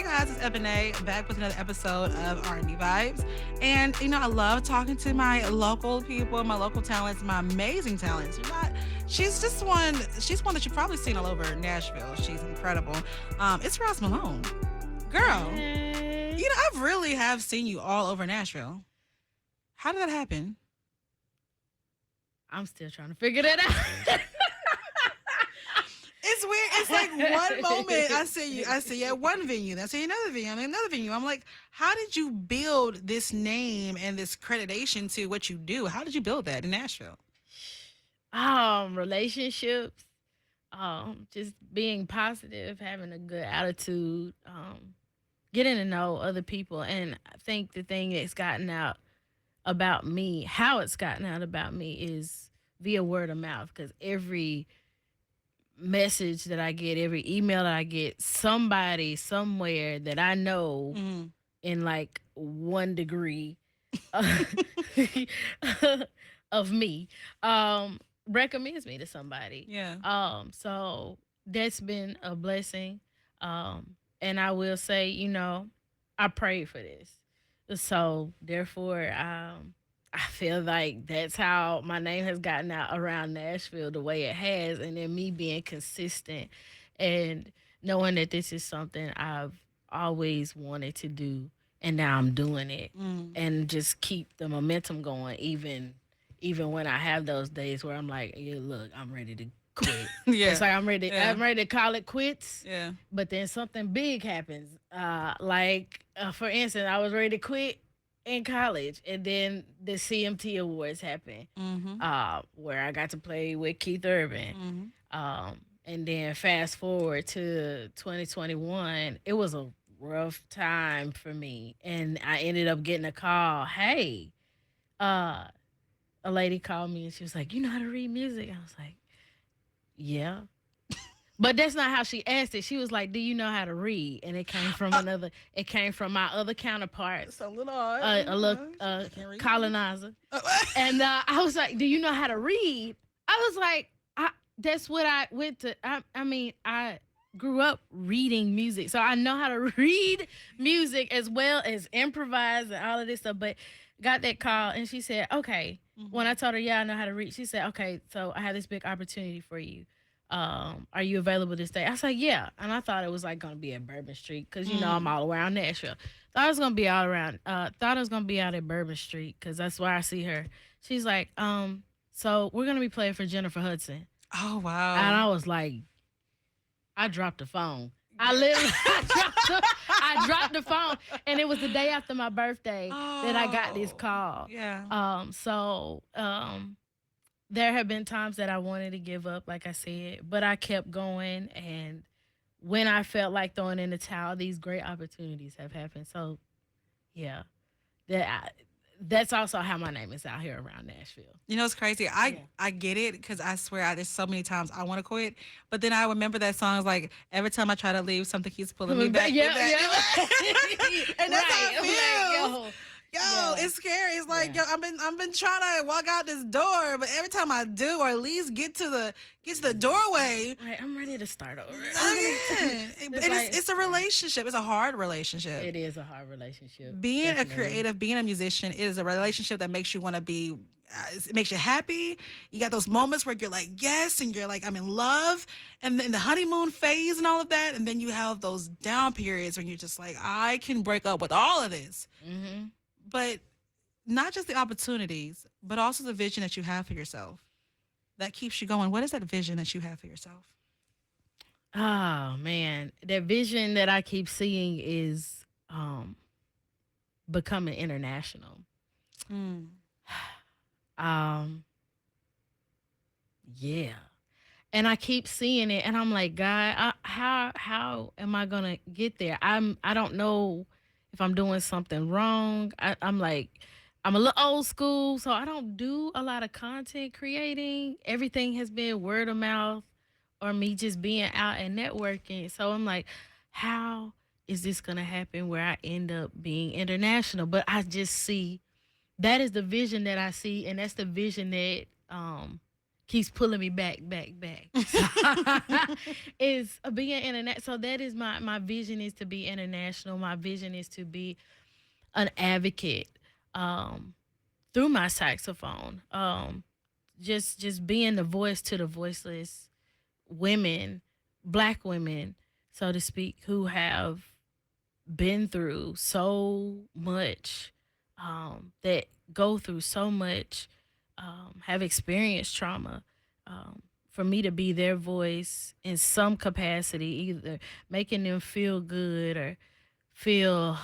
guys, it's Ebony back with another episode of RnB Vibes. And, I love talking to my local people, my local talents, my amazing talents. She's one that you've probably seen all over Nashville. She's incredible. It's Roz Malone. Girl, Hey. I really have seen you all over Nashville. How did that happen? I'm still trying to figure that out. It's weird. It's like one moment I see you at one venue, then I see you another venue, and another venue. I'm like, how did you build this name and this accreditation to what you do? How did you build that in Nashville? Relationships, just being positive, having a good attitude, getting to know other people. And I think the thing that's gotten out about me, how it's gotten out about me is via word of mouth. Because every message that I get, every email that I get, somebody somewhere that I know Mm. in like 1 degree of me recommends me to somebody. Yeah. So that's been a blessing. And I will say, I prayed for this. So therefore, I feel like that's how my name has gotten out around Nashville the way it has, and then me being consistent and knowing that this is something I've always wanted to do, and now I'm doing it, Mm. and just keep the momentum going, even when I have those days where I'm like, yeah, look, I'm ready to quit. Yeah. It's like I'm ready. Yeah. I'm ready to call it quits. Yeah. But then something big happens. For instance, I was ready to quit in college, and then the CMT Awards happened, Mm-hmm. where I got to play with Keith Urban. Mm-hmm. And then fast forward to 2021, it was a rough time for me, and I ended up getting a call. Hey, uh, a lady called me and she was like, "You know how to read music?" I was like, "Yeah." But that's not how she asked it. She was like, "Do you know how to read?" And it came from another. It came from my other counterpart, It's a little odd. a little Can't read. colonizer. Oh. And I was like, "Do you know how to read?" I was like, "That's what I went to." I grew up reading music, so I know how to read music as well as improvise and all of this stuff. But got that call, and she said, "Okay." When I told her, "Yeah, I know how to read," she said, "Okay, so I have this big opportunity for you. Are you available this day?" I was like, "Yeah," and I thought it was like gonna be at Bourbon Street because I'm all around Nashville. Thought it was gonna be all around. Thought it was gonna be out at Bourbon Street because that's where I see her. She's like, so we're gonna be playing for Jennifer Hudson, Oh and wow. I was like, I dropped the phone. I literally I dropped the phone, and it was the day after my birthday that I got this Oh. call. Yeah. There have been times that I wanted to give up, like I said, but I kept going. And when I felt like throwing in the towel, these great opportunities have happened. So, yeah, that that's also how my name is out here around Nashville. It's crazy. Yeah. I get it because I swear there's so many times I want to quit, but then I remember that song is like every time I try to leave, something keeps pulling me back. Yeah, back, yeah. and that's how Right. it I'm feels. like, Yo, yeah, it's scary. It's like, yeah. I've been trying to walk out this door, but every time I do, or at least get to the doorway, Right, I'm ready to start over. again. And it's a relationship. It's a hard relationship. It is a hard relationship. Being a Definitely. creative, being a musician is a relationship that makes you want to be. It makes you happy. You got those moments where you're like, yes, and you're like, I'm in love, and then the honeymoon phase and all of that, and then you have those down periods when you're just like, I can break up with all of this, Mm-hmm. but not just the opportunities, but also the vision that you have for yourself that keeps you going. What is that vision that you have for yourself? Oh man, that vision that I keep seeing is becoming international. Mm. Um, yeah, and I keep seeing it, and I'm like, God, how am I gonna get there? I don't know if I'm doing something wrong. I'm like, I'm a little old school, so I don't do a lot of content creating. Everything has been word of mouth or me just being out and networking. So I'm like, how is this gonna happen where I end up being international? But I just see that is the vision that I see, and that's the vision that keeps pulling me back. Is being internet. So that is my vision is to be international. My vision is to be an advocate um, through my saxophone. Just being the voice to the voiceless women, black women, so to speak, who have been through so much, that go through so much, have experienced trauma. For me to be their voice in some capacity, either making them feel good or feel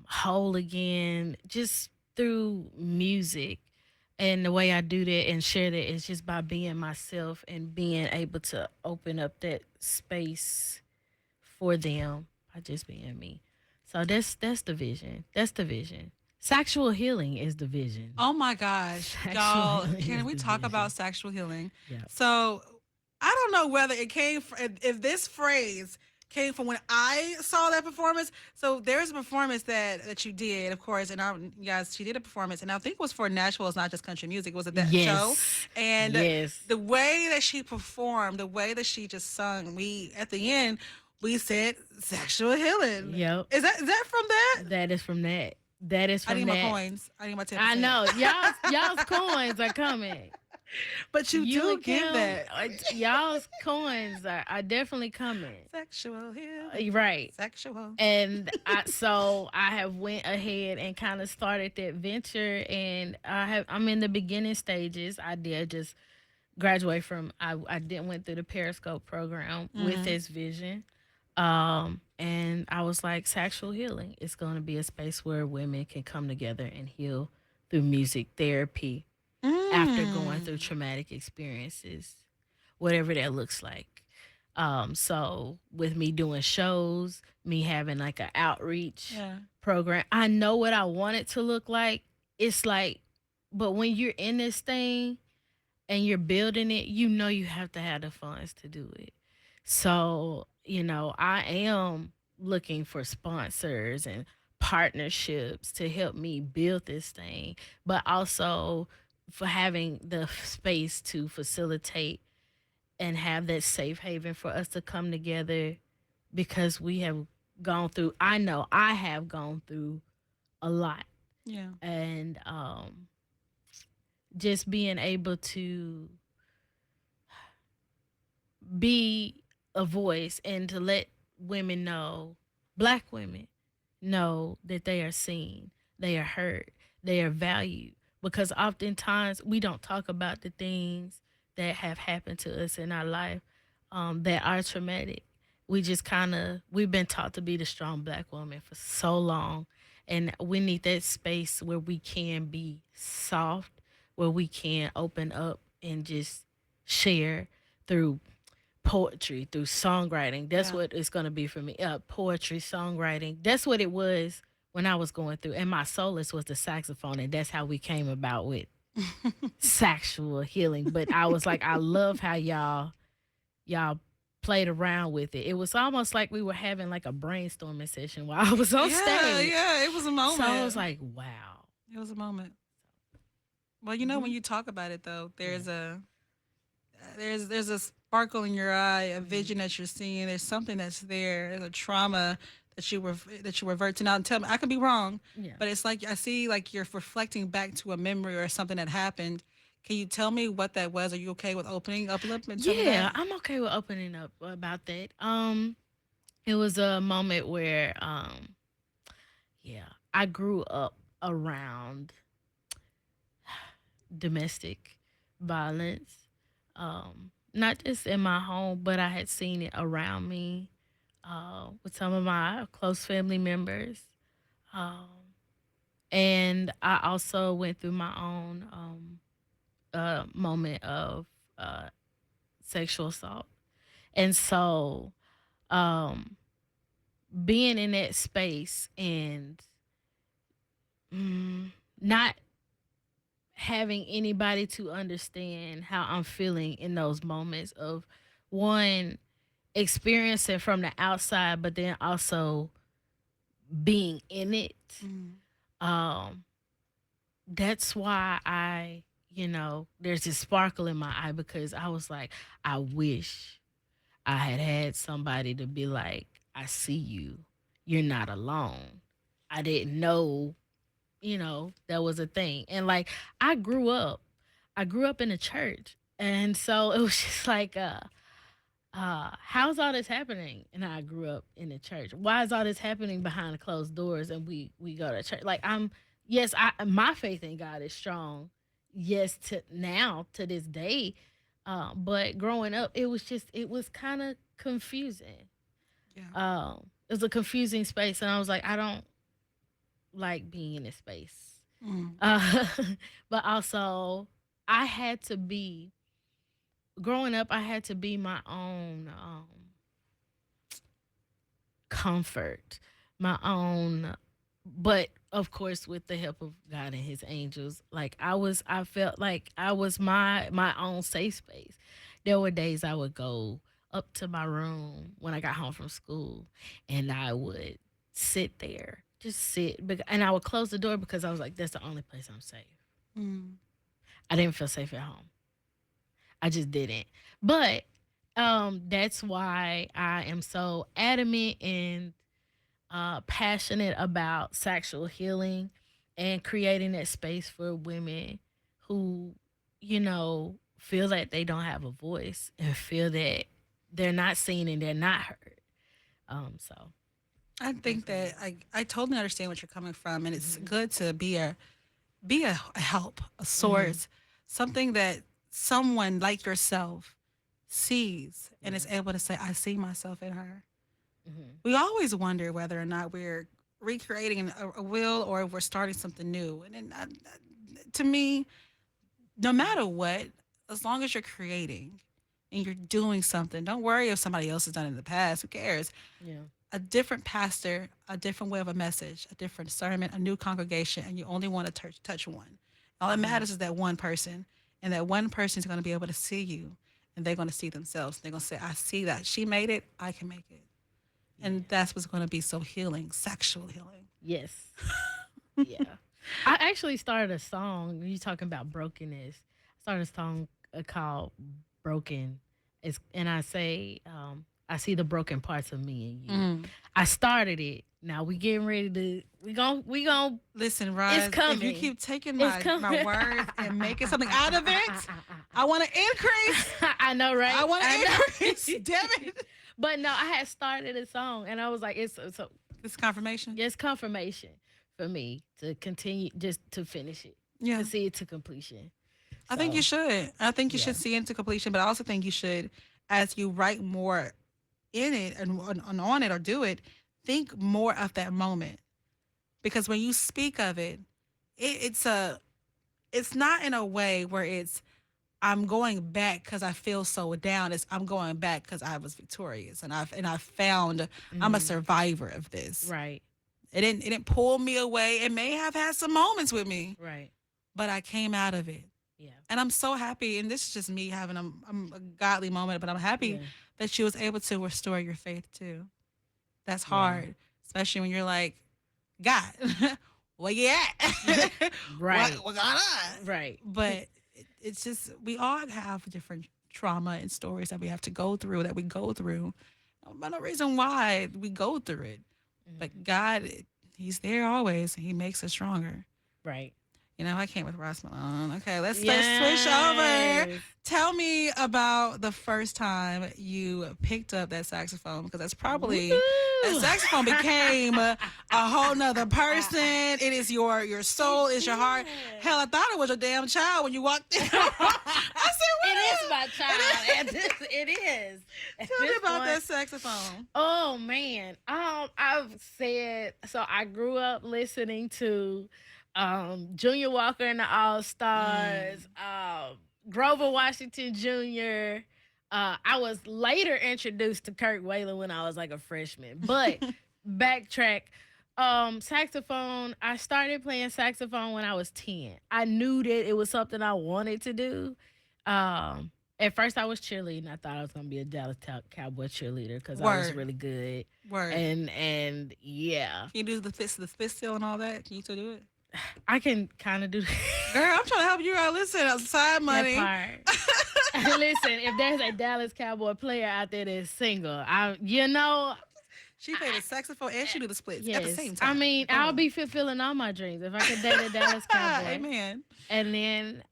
whole again, just through music. And the way I do that and share that is just by being myself and being able to open up that space for them by just being me. So that's the vision. That's the vision. Sexual healing is the vision. Oh my gosh, Sexual y'all! healing Can is we the talk about vision. sexual healing? Yeah. So, I don't know whether it came if this phrase came from when I saw that performance. So there's a performance that you did, of course, and yes, she did a performance, and I think it was for Nashville. It's not just country music. Was it that show? Yes. And Yes. the way that she performed, the way that she just sung, we at the end we said sexual healing. Yep. Is that from that? That is from that. That is I from need my that. coins. I need my 10%. I know. Y'all's coins are coming. But you You do and give Kim, that. y'all's coins are definitely coming. Sexual healing. Right. Sexual. And I have went ahead and kind of started that venture, and I'm in the beginning stages. I did just graduate from I did went through the Periscope program with Mm-hmm. this vision. And I was like, sexual healing is going to be a space where women can come together and heal through music therapy after going through Mm. traumatic experiences, whatever that looks like. So with me doing shows, me having like an outreach Yeah. program, I know what I want it to look like. It's like, but when you're in this thing and you're building it, you know you have to have the funds to do it. So, I am looking for sponsors and partnerships to help me build this thing, but also for having the space to facilitate and have that safe haven for us to come together, because we have gone through, I know I have gone through a lot. Yeah. And just being able to be a voice and to let women know, black women know that they are seen, they are heard, they are valued. Because oftentimes we don't talk about the things that have happened to us in our life, that are traumatic. We've been taught to be the strong black woman for so long. And we need that space where we can be soft, where we can open up and just share through poetry, through songwriting. That's Yeah. what it's going to be for me. Poetry, songwriting. That's what it was when I was going through. And my solace was the saxophone. And that's how we came about with sexual healing. But I was like, I love how y'all played around with it. It was almost like we were having like a brainstorming session while I was on Yeah, stage. yeah, it was a So I was moment. like, wow. It was a moment. Well, when Hmm. you talk about it though, Yeah. there's a sparkle in your eye, a Hmm. vision that you're seeing. There's something that's there. There's a trauma that you revert to now. And tell me, I could be wrong, Yeah. but it's like I see like you're reflecting back to a memory or something that happened. Can you tell me what that was? Are you okay with opening up a little bit and tell me Yeah, that? I'm okay with opening up about that. It was a moment where yeah, I grew up around domestic violence. Not just in my home, but I had seen it around me, with some of my close family members. Um, and I also went through my own moment of uh, sexual assault. And so, um, being in that space and mm, not having anybody to understand how I'm feeling in those moments of, one, experiencing from the outside, but then also being in it. Mm. Um, that's why I, there's this sparkle in my eye because I was like, I wish I had somebody to be like, I see you. You're not alone. I didn't know, that was a thing. And like I grew up in a church. And so it was just like how's all this happening? And I grew up in the church. Why is all this happening behind closed doors and we go to church? Like yes, my faith in God is strong. Yes, to now to this day. But growing up, it was kind of confusing. Yeah. It was a confusing space, and I was like, I don't like being in this space. Mm. Uh, but also, I had to be growing up. I had to be my own comfort, my own. But of course, with the help of God and His angels, like I felt like I was my own safe space. There were days I would go up to my room when I got home from school, and I would sit there, just sit, and I would close the door because I was like, "That's the only place I'm safe." Mm. I didn't feel safe at home. I just didn't. But that's why I am so adamant and passionate about sexual healing and creating that space for women who, feel that they don't have a voice and feel that they're not seen and they're not heard. So I that's think what it that is. I totally understand what you're coming from, and it's Mm-hmm. good to be a help, a Mm-hmm. source, something that someone like yourself sees and is Yeah. able to say, "I see myself in her." Mm-hmm. We always wonder whether or not we're recreating a will or if we're starting something new. And then, to me, no matter what, as long as you're creating and you're doing something, don't worry if somebody else has done it in the past. Who cares? Yeah. A different pastor, a different way of a message, a different sermon, a new congregation, and you only want to touch one. All that Mm-hmm. matters is that one person, and that one person is going to be able to see you, and they're going to see themselves. They're going to say, "I see that she made it. I can make it." And Yeah. that's what's going to be so healing, sexual healing. Yes. Yeah. I actually started a song. You talking about brokenness? I started a song called "Broken." And I say, I see the broken parts of me and you. Mm. I started it. Now we getting ready to. We gon' Listen, It's Roz, if you coming. keep taking It's my coming. words and making something out of it, I want to increase. I know, I right? want I to increase. know. Damn it. But no, I had started a song, and I was like, it's so This confirmation. it's confirmation for me to continue, just to finish it, Yeah. to see it to completion. I think you So should. I think you yeah. should see it into completion, but I also think you should, as you write more in it and on it or do it, think more of that moment. Because when you speak of it, it's it's not in a way where it's I'm going back because I feel so down. It's I'm going back because I was victorious and I found I'm a Hmm. survivor of this. Right. It didn't pull me away. It may have had some moments with me, Right. but I came out of it. Yeah. And I'm so happy. And this is just me having a godly moment, but I'm happy Yeah. that she was able to restore your faith too. That's Yeah. hard, especially when you're like, God, where you at? what Right. what's going on? Right. But it's just we all have different trauma and stories that we have to go through that we go through. No reason why we go through it. Hmm. But God, He's there always. And He makes us stronger. Right. I came with Roz Malone. Okay, let's switch over. Yes. Tell me about the first time you picked up that saxophone because that's probably that Woo! saxophone became a whole nother person. It is your It soul, it's your heart. did. Hell, I thought it was your damn child when you walked in. I said, It "What is my child. It is. At Tell me this about point, that saxophone." oh man. I've said so I grew up listening to Junior Walker and the All Mm. Stars, Grover Washington Jr. I was later introduced to Kirk Whalum when I was like a freshman. But backtrack. Saxophone. I started playing saxophone when I was 10. I knew that it was something I wanted to do. At first I was cheerleading. I thought I was gonna be a Dallas Cowboy cheerleader because I was Word, really good. word. And yeah. Can you do the fist seal and all that? Can you still do it? I can kind of do Girl, I'm trying to help you out. Listen, side that money. part. Listen, if there's a Dallas Cowboy player out there that's single, She played the saxophone and she do the splits at the yes. same I time. mean, I'll Boom. be fulfilling all my dreams if I could date a Dallas Cowboy, Amen. and then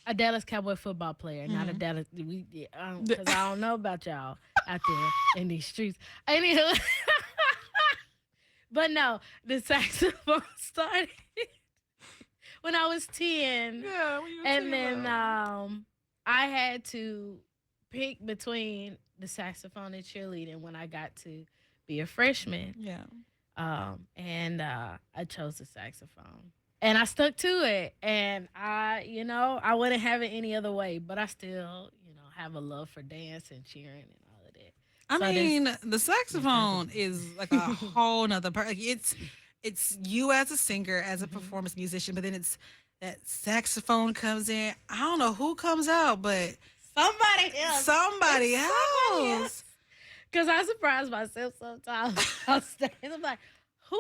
a Dallas Cowboy football player, not a Mhm. Dallas. Because I don't know about y'all out there in these streets. Anywho, but no, the saxophone started when I was 10, Yeah, when you were and 10 then though. I had to pick between the saxophone and cheerleading when I got to be a freshman. Yeah. And I chose the saxophone. And I stuck to it. And I wouldn't have it any other way, but I still, have a love for dance and cheering and all of that. I So this mean, the yes, I saxophone is like a do. whole nother part. Like it's you as a singer, as a Mhm. performance musician, but then it's that saxophone comes in. I don't know who comes out, but Somebody else. somebody It's somebody else. else. Because I surprise myself sometimes on stage. I'm like, who?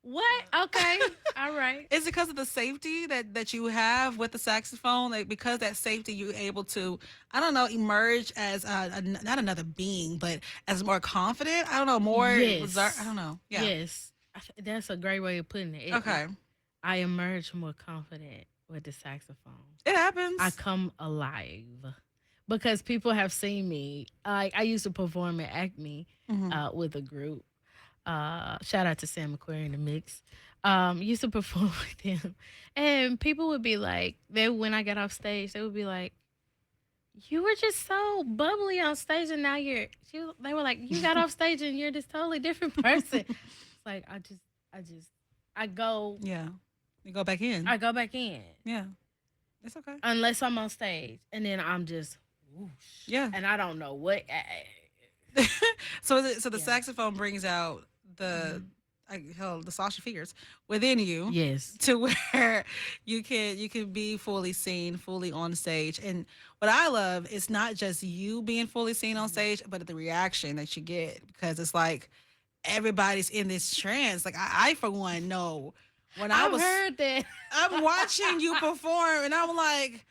What? Okay. All right. Is it because of the safety that you have with the saxophone? Like because that safety, you're able to, I don't know, emerge as not another being, but as more confident. I don't know, more reserved. I Yes. don't know. Yeah. Yes. That's a great way of putting it. Okay. I emerge more confident with the saxophone. It I happens. come alive because people have seen me. Like I used to perform at Acme Hmm. with a group. Shout out to Sam McQuarrie in the mix. Used to perform with him, and people would be like, they when I got off stage, they would be like, "You were just so bubbly on stage, and now They were like, "You got off stage, and you're this totally different person." It's like I just, I go, Yeah. You go back in. I go back in Yeah. It's okay. unless I'm on stage, and then I'm just, whoosh, Yeah. and I don't know what. So the Yeah. saxophone brings out the Mhm. hell the saucy figures within you Yes. to where you can be fully seen, fully on stage. And what I love is not just you being fully seen on Mhm. stage, but the reaction that you get because it's like everybody's in this trance. Like I for one know when I I've was heard that. I'm watching you perform and I'm like,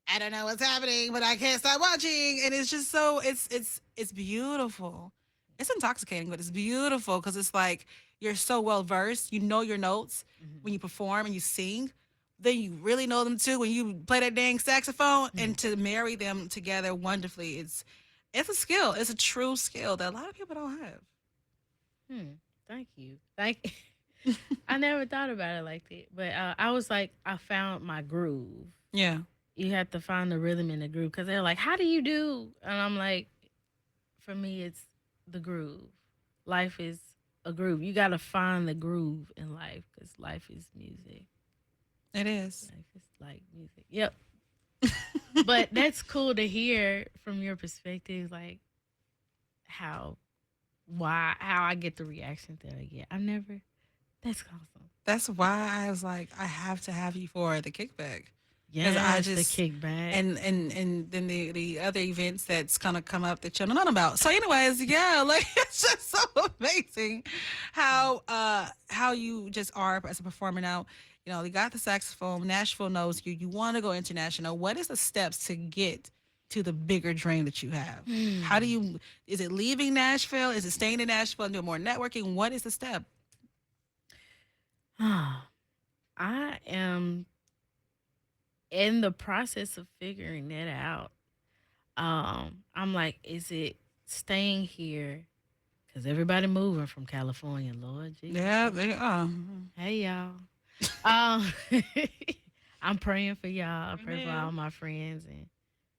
I don't know what's happening, but I can't stop watching. And it's just so it's beautiful. It's intoxicating, but it's beautiful because it's like you're so well versed. You know your notes when Mhm. you perform and you sing. Then you really know them too when you play that dang saxophone Mhm. and to marry them together wonderfully. It's a skill. It's a true skill that a lot of people don't have. Hmm. Thank you. Thank. I never thought about it like that, but I was like, I found my groove. Yeah. You have to find the rhythm in the groove because they're like, "How do you do?" And I'm like, for me, it's the groove. Life is a groove. You got to find the groove in life because life is music. It is. Life is like music. Yep. But that's cool to hear from your perspective, like how, how I get the reactions that I get. I've never. That's awesome. That's why I was like, I have to have you for the kickback. Because I Yes, the just kickback. and then the other events that's gonna come up that you don't know about. So, anyways, yeah, like it's just so amazing how you just are as a performer now. You know, you got the saxophone. Nashville knows you. You want to go international. What is the steps to get to the bigger dream that you have? How do Hmm. you? Is it leaving Nashville? Is it staying in Nashville and doing more networking? What is the step? I am in the process of figuring that out. I'm like, is it staying here? Because everybody moving from California, Lord Jesus. Yeah, they are. Hey, y'all. Um, I'm praying for y'all. I pray for all Amen. my friends and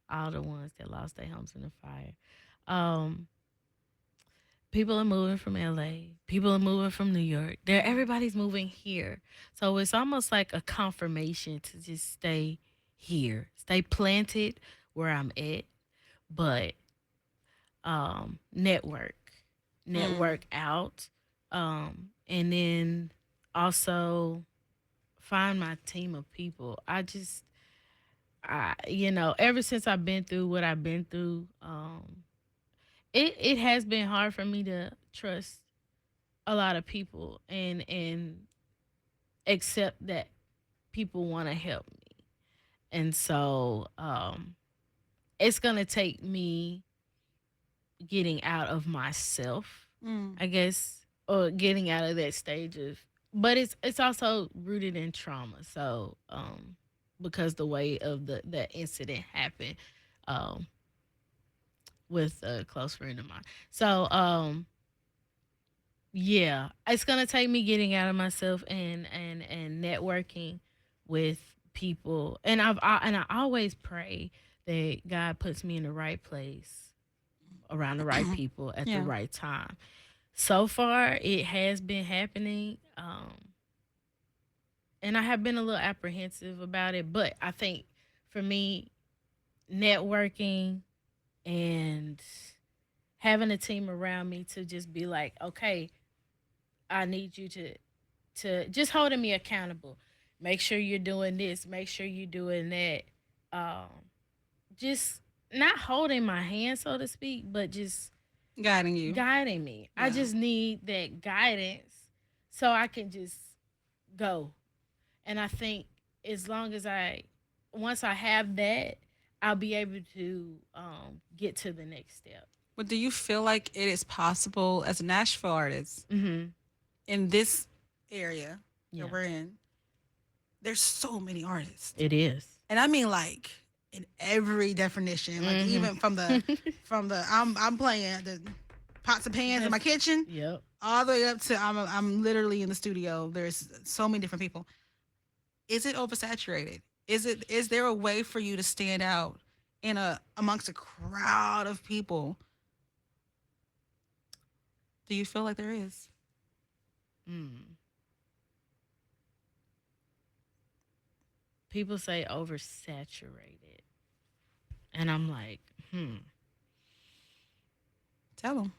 all the ones that lost their homes in the fire. Um, People are moving from LA. People are moving from New York. Everybody's moving here. So it's almost like a confirmation to just stay here. Stay planted where I'm at, but network. Mm. Network out. And then also find my team of people. Ever since I've been through what I've been through, it has been hard for me to trust a lot of people, and accept that people want to help me. And so it's going to take me getting out of myself, Mm. I guess, or getting out of that stage of, but it's also rooted in trauma. So because the way of the that incident happened um with a close friend of mine. So yeah, it's gonna take me getting out of myself and networking with people. And I always pray that God puts me in the right place around the right people at the Yeah. right time. So far, it has been happening, and I have been a little apprehensive about it. But I think for me, networking and having a team around me to just be like, okay, I need you to just holding me accountable. Make sure you're doing this. Make sure you're doing that. Um, just not holding my hand, so to speak, but just Guiding you. guiding me. I Yeah. just need that guidance so I can just go. And I think as long as once I have that, I'll be able to get to the next step. But do you feel like it is possible as a Nashville artist Mm-hmm. in this area that Yeah, we're in? There's so many artists, it is. and I mean like in every definition, like Mm-hmm. even from the I'm playing the pots and pans in my kitchen Yep. all the way up to I'm literally in the studio. There's so many different people. Is it oversaturated? Is there a way for you to stand out in a amongst a crowd of people? Do you feel like there is? Mm. People say oversaturated, and I'm like, hmm. Tell them.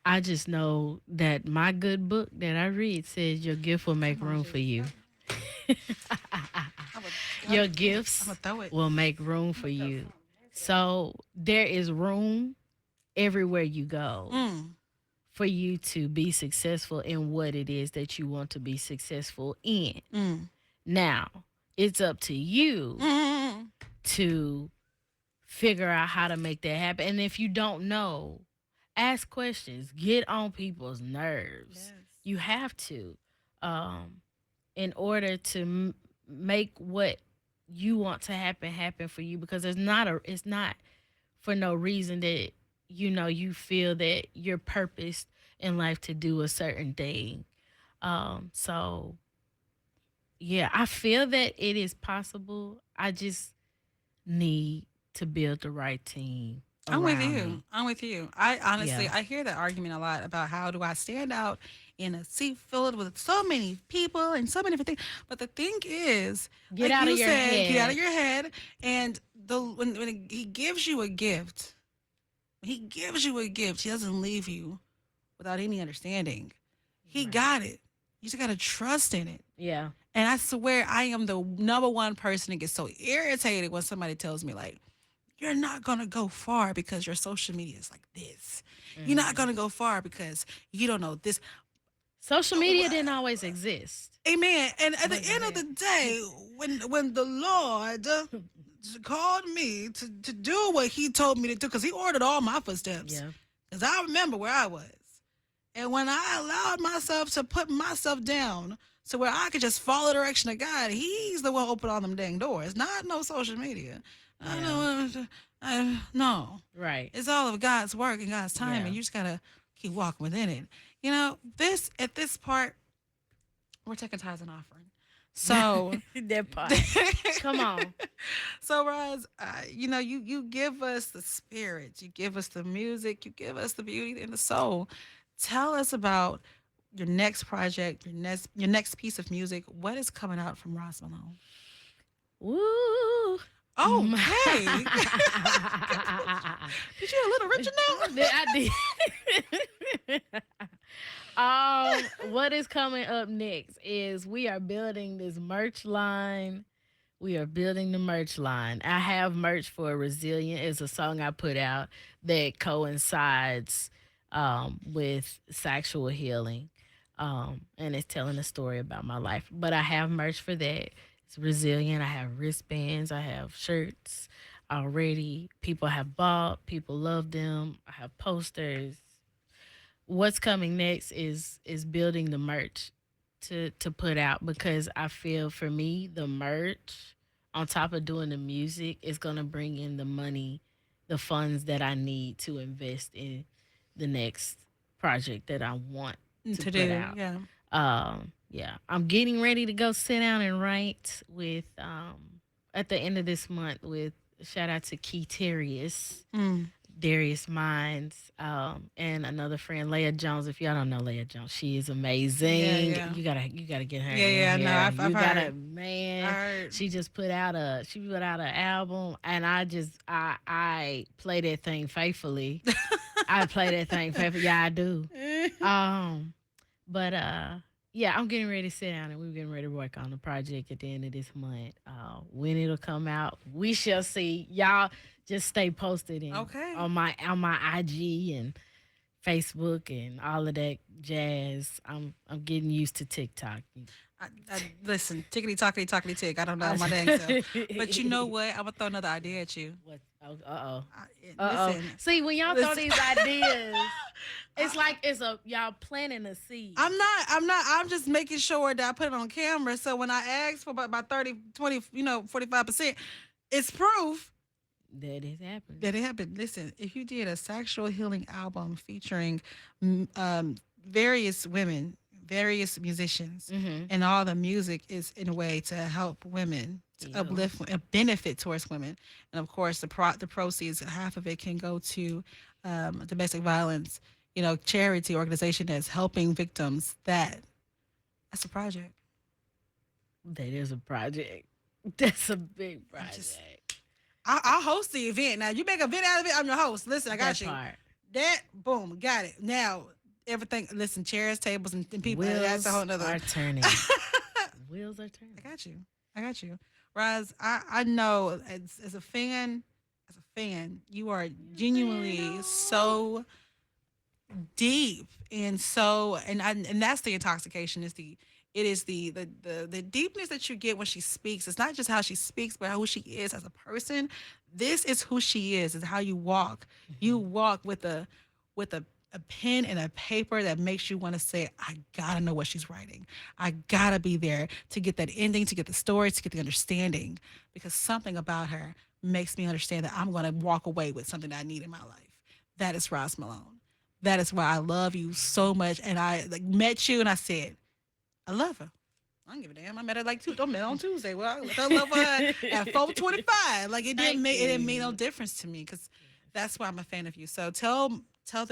I just know that my good book that I read says your gift will make Come on, room for Jesus. you. I'm Your gonna gifts throw it. will make room for you. So there is room everywhere you go Mm, for you to be successful in what it is that you want to be successful in. mm, Now, it's up to you mm. to figure out how to make that happen. And if you don't know, ask questions, get on people's nerves. Yes. You have to, um, in order to make what you want to happen for you, because it's not for no reason that you feel that you're purposed in life to do a certain thing. So yeah, I feel that it is possible. I just need to build the right team I'm with around you. me. I'm with you. I honestly, Yeah. I hear that argument a lot about how do I stand out in a seat filled with so many people and so many different things. But the thing is, Get like out of you your said, get out of head. your head. And when he gives you a gift, when he gives you a gift, he doesn't leave you without any understanding. He Right. got it. You just gotta trust in it. Yeah. And I swear, I am the number one person that gets so irritated when somebody tells me like, you're not going to go far because your social media is like this. You're not Hmm. going to go far because you don't know this. Social media didn't always exist. Amen. And at the But go end of ahead. the day, when the Lord called me to do what he told me to do, because he ordered all my footsteps, Yeah. because I remember where I was. And when I allowed myself to put myself down to where I could just follow the direction of God, he's the one who opened all them dang doors, not no social media. I Yeah. know. No. Right. It's all of God's work and God's time, Yeah. and you just gotta keep walking within it. You know, this at this part, we're taking tithes and offering. So, That part. Come on. so Roz, you give us the spirit, you give us the music, you give us the beauty and the soul. Tell us about your next project, your next piece of music. What is coming out from Roz Malone? Woo. Okay. Did you a little richer now? I did. What is coming up next is we are building this merch line. We are building the merch line. I have merch for Resilient is a song I put out that coincides. with Saxual healing. And it's telling a story about my life. But I have merch for that. It's resilient. I have wristbands. I have shirts already. People have bought. People love them. I have posters. What's coming next is building the merch to put out, because I feel for me the merch on top of doing the music is gonna bring in the money, the funds that I need to invest in the next project that I want to To put do, out. yeah. Yeah, I'm getting ready to go sit down and write with at the end of this month with shout out to Keyterius, Mm. Darius Mines, and another friend, Leah Jones. If y'all don't know Leah Jones, she is Yeah, amazing. yeah. You gotta get her Yeah, in yeah, no, here. I've You gotta, heard. I man. heard. She put out an album, and I play that thing faithfully. I play that thing faithfully. Yeah, I do. Um, but yeah, I'm getting ready to sit down and we're getting ready to work on the project at the end of this month. When it'll come out, we shall see. Y'all just stay posted and Okay. on my IG and Facebook and all of that jazz. I'm getting used to TikTok. Listen, tickety tockety tockety tick. I don't know my dang self. But you know what? I'm gonna throw another idea at you. What? Oh, uh-oh. Uh-oh. Listen, See, when y'all throw listen. these ideas, it's I- like it's a y'all planting a seed. I'm just making sure that I put it on camera. So when I ask for about 30, 20, 45%, it's proof That is happening. that it happened. Listen, if you did a sexual healing album featuring various women, various musicians, Mm-hmm. and all the music is in a way to help women, to Ew. uplift, a benefit towards women, and of course the proceeds, half of it can go to domestic violence, charity organization that's helping victims. That's a project. That is a project. That's a big I'm just project. I'll host the event. Now you make a event out of it. I'm your host. Listen, I got That you. part. That boom, got it. Now everything. Listen, chairs, tables, and people. That's a Wheels whole nother. are turning. Wheels are turning. I got you. I got you. Roz, I know as a fan, you are genuinely so deep and and that's the intoxication is the deepness that you get when she speaks. It's not just how she speaks, but who she is as a person. This is who she is. It's how you walk. You Mhm. walk with a pen and a paper that makes you want to say, I gotta know what she's writing. I gotta be there to get that ending, to get the story, to get the understanding. Because something about her makes me understand that I'm gonna walk away with something that I need in my life. That is Roz Malone. That is why I love you so much. And I met you and I said, I love her. I don't give a damn. I met her I met her on Tuesday. Well, I love her at 4:25. Like Thank it didn't make no you. difference to me because that's why I'm a fan of you. So tell them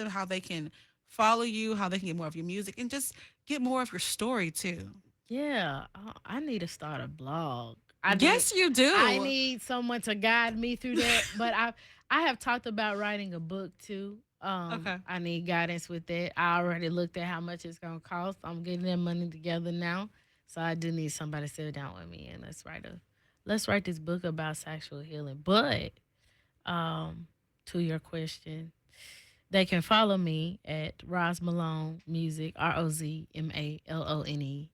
how they can follow you, how they can get more of your music, and just get more of your story too. Yeah, I need to start a blog. I need Yes, you I do. need someone to guide me through that. But I have talked about writing a book too. Okay. I need guidance with that. I already looked at how much it's gonna cost. I'm getting that money together now, so I do need somebody to sit down with me and let's write this book about sexual healing. But to your question, they can follow me at Roz Malone Music, RozMalone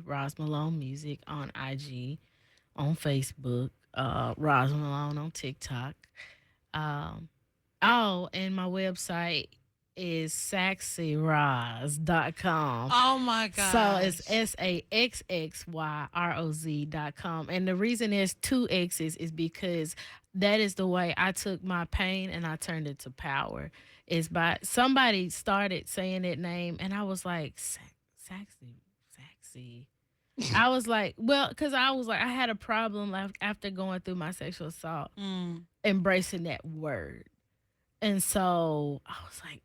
Roz Malone Music on IG, on Facebook, Roz Malone on TikTok. Um, oh, and my website is saxyroz.com. Oh my So it's gosh. SAXXYROZ.com. And the reason there's two X's is because that is the way I took my pain and I turned it to power. Is by somebody started saying that name and I was like, Saxy. I was like, well, because I was like, I had a problem after going through my sexual assault, Mm. embracing that word. And so I was like,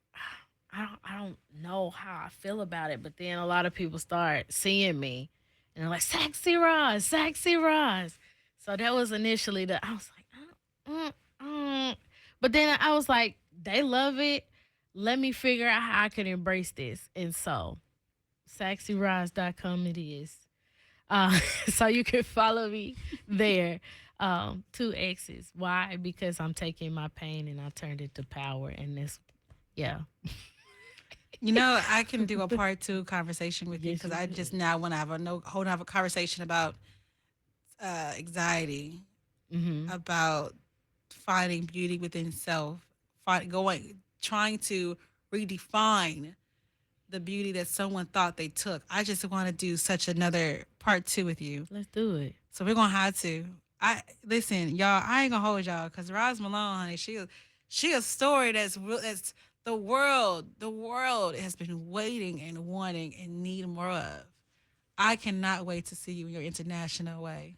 I don't know how I feel about it. But then a lot of people start seeing me and they're like, Sexy Roz. So that was initially I was like, but then I was like, they love it. Let me figure out how I can embrace this. And so saxyroz.com it is. So you can follow me there. Two X's. Why? Because I'm taking my pain and I turned it to power. And Yeah. You know, I can do a part two conversation with you Yes, because you I can. just now want to have a no whole have a conversation about anxiety, Mm-hmm. about finding beauty within self, trying to redefine the beauty that someone thought they took. I just want to do such another part two with you. Let's do it. So we're gonna have to. I listen, y'all. I ain't gonna hold y'all because Roz Malone, honey, she a story that's the world has been waiting and wanting and need more of. I cannot wait to see you in your international way.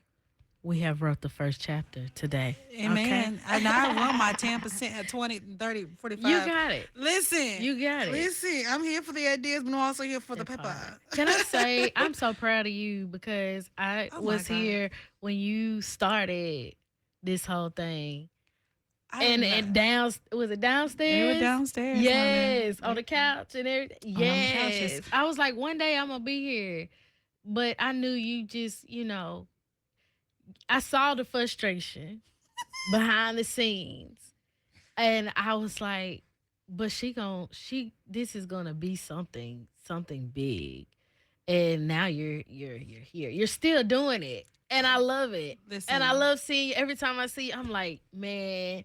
We have wrote the first chapter today. Okay. Amen. And I want my 10% at 20, 30, You 45. got it. Listen, You got it. listen. I'm here for the ideas, but I'm also here for the That pepper. part. Can I say I'm so proud of you because I Oh my was God. here when you started this whole thing. I And love. down was it They were downstairs? downstairs, honey. Yes, on the couch and everything. On the couches. Yes. I was like, one day I'm gonna be here. But I knew you just, I saw the frustration behind the scenes. And I was like, but this is gonna be something big. And now you're here. You're still doing it. And I love it. And I Listen, love seeing you. Every time I see you, I'm like, man,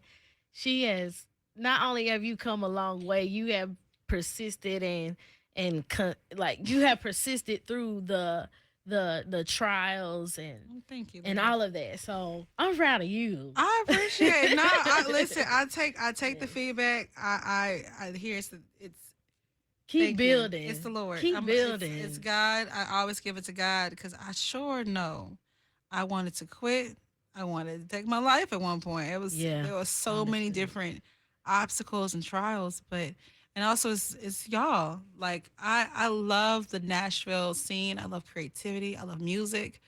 she has not only have you come a long way, you have persisted like you have persisted through the trials thank you, and love. all of that. So I'm proud of you. I appreciate it. No, listen. I take the Yes. feedback. I hear it's Keep thank you. building. It's the Lord. Keep building. It's God. I always give it to God because I sure know I wanted to quit. I wanted to take my life at one point. Yeah. There were so many Understood. different obstacles and trials, but and also it's y'all. Like I love the Nashville scene. I love creativity. I love music.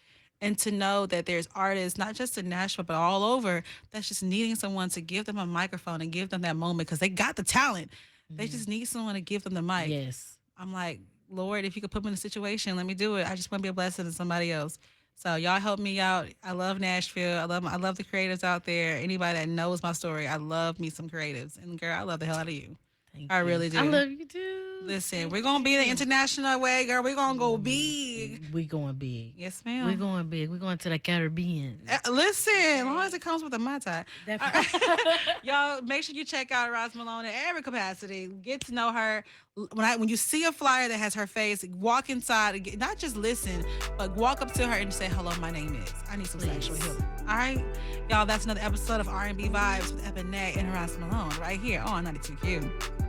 And to know that there's artists, not just in Nashville, but all over, that's just needing someone to give them a microphone and give them that moment because they got the talent. They Mhm. just need someone to give them the mic. Yes. I'm like, Lord, if you could put me in a situation, let me do it. I just want to be a blessing to somebody else. So y'all help me out. I love Nashville. I love the creatives out there. Anybody that knows my story, I love me some creatives. And girl, I love the hell out of you. Thank I you. really I do. love you too. Listen, Thank we're gonna be the you. international way, girl. We're gonna go big. We going big. Yes, We ma'am. going big. We going to the Caribbean. Listen, as long as it comes with a mai tai. That All right. Y'all, make sure you check out Roz Malone in every capacity. Get to know her. When you see a flyer that has her face, walk inside. And not just listen, but walk up to her and say, "Hello, my name is. I need some sexual Please. healing." All right, y'all. That's another episode of R&B Vibes with Ebony and Roz Malone right here on 92Q.